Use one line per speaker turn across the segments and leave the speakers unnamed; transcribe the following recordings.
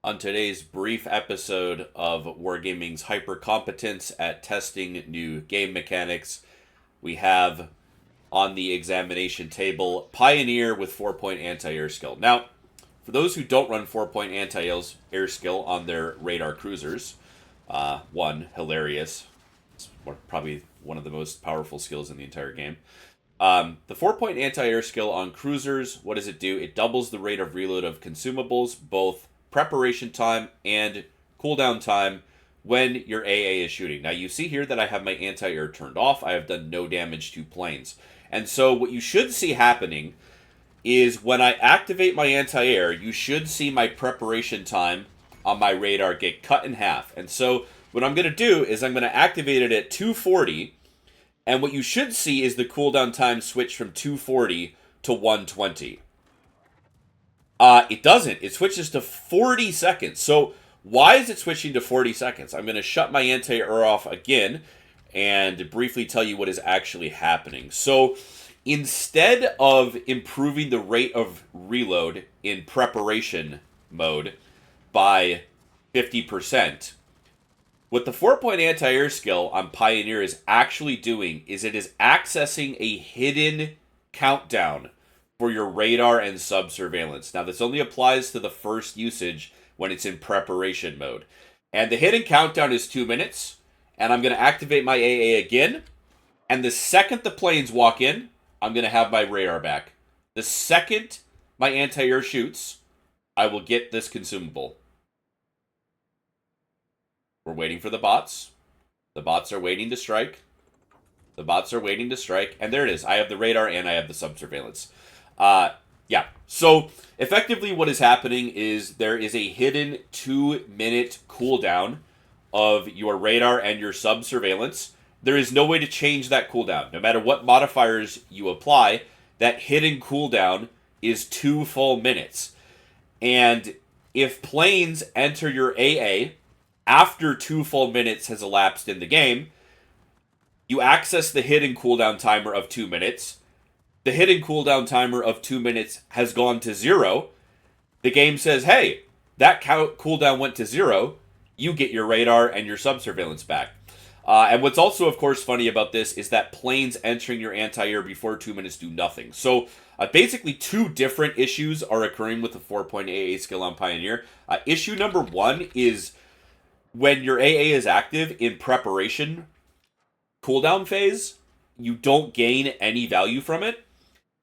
On today's brief episode of Wargaming's Hyper Competence at Testing New Game Mechanics, we have on the examination table Pioneer with 4-point anti-air skill. Now, for those who don't run 4-point anti-air skill on their radar cruisers, hilarious. It's probably one of the most powerful skills in the entire game. The 4-point anti-air skill on cruisers, what does it do? It doubles the rate of reload of consumables, both preparation time and cooldown time when your AA is shooting. Now you see here that I have my anti-air turned off. I have done no damage to planes. And so what you should see happening is when I activate my anti-air, you should see my preparation time on my radar get cut in half. And so what I'm going to do is I'm going to activate it at 240, and what you should see is the cooldown time switch from 240 to 120. It doesn't. It switches to 40 seconds. So why is it switching to 40 seconds? I'm going to shut my anti-air off again and briefly tell you what is actually happening. So instead of improving the rate of reload in preparation mode by 50%, what the 4-point anti-air skill on Pioneer is actually doing is it is accessing a hidden countdown for your radar and sub-surveillance. Now, this only applies to the first usage when it's in preparation mode. And the hidden countdown is 2 minutes, and I'm going to activate my AA again, and the second the planes walk in, I'm going to have my radar back. The second my anti-air shoots, I will get this consumable. We're waiting for the bots. The bots are waiting to strike. The bots are waiting to strike, and there it is. I have the radar and I have the sub-surveillance. So effectively what is happening is there is a hidden 2-minute cooldown of your radar and your sub-surveillance. There is no way to change that cooldown. No matter what modifiers you apply, that hidden cooldown is 2 full minutes. And if planes enter your AA after 2 full minutes has elapsed in the game, you access the hidden cooldown timer of 2 minutes. The hidden cooldown timer of 2 minutes has gone to 0. The game says, hey, that cooldown went to 0. You get your radar and your sub-surveillance back. And what's also, of course, funny about this is that planes entering your anti-air before 2 minutes do nothing. So basically 2 different issues are occurring with the 4-point AA skill on Pioneer. Issue number 1 is when your AA is active in preparation cooldown phase, you don't gain any value from it.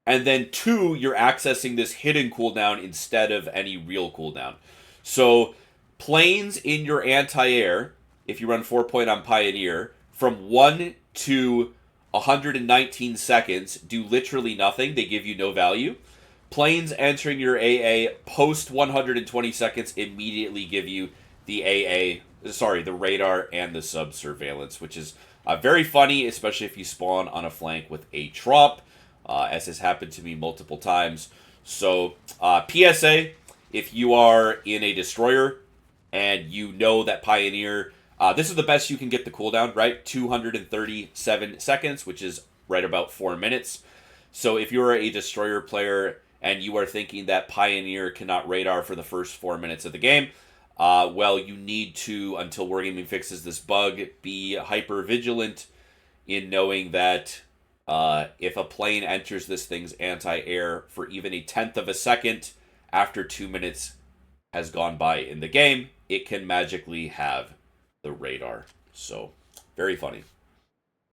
And then 2, you're accessing this hidden cooldown instead of any real cooldown. So planes in your anti-air, if you run 4-point on Pioneer, from 1 to 119 seconds do literally nothing. They give you no value. Planes entering your AA post 120 seconds immediately give you the the radar and the sub-surveillance, which is very funny, especially if you spawn on a flank with a trop, as has happened to me multiple times. So, PSA, if you are in a destroyer and you know that Pioneer, this is the best you can get the cooldown, right? 237 seconds, which is right about 4 minutes. So if you're a destroyer player and you are thinking that Pioneer cannot radar for the first 4 minutes of the game, well, you need to, until Wargaming fixes this bug, be hyper vigilant in knowing that if a plane enters this thing's anti-air for even a 1/10 of a second after 2 minutes has gone by in the game, it can magically have the radar. So, very funny.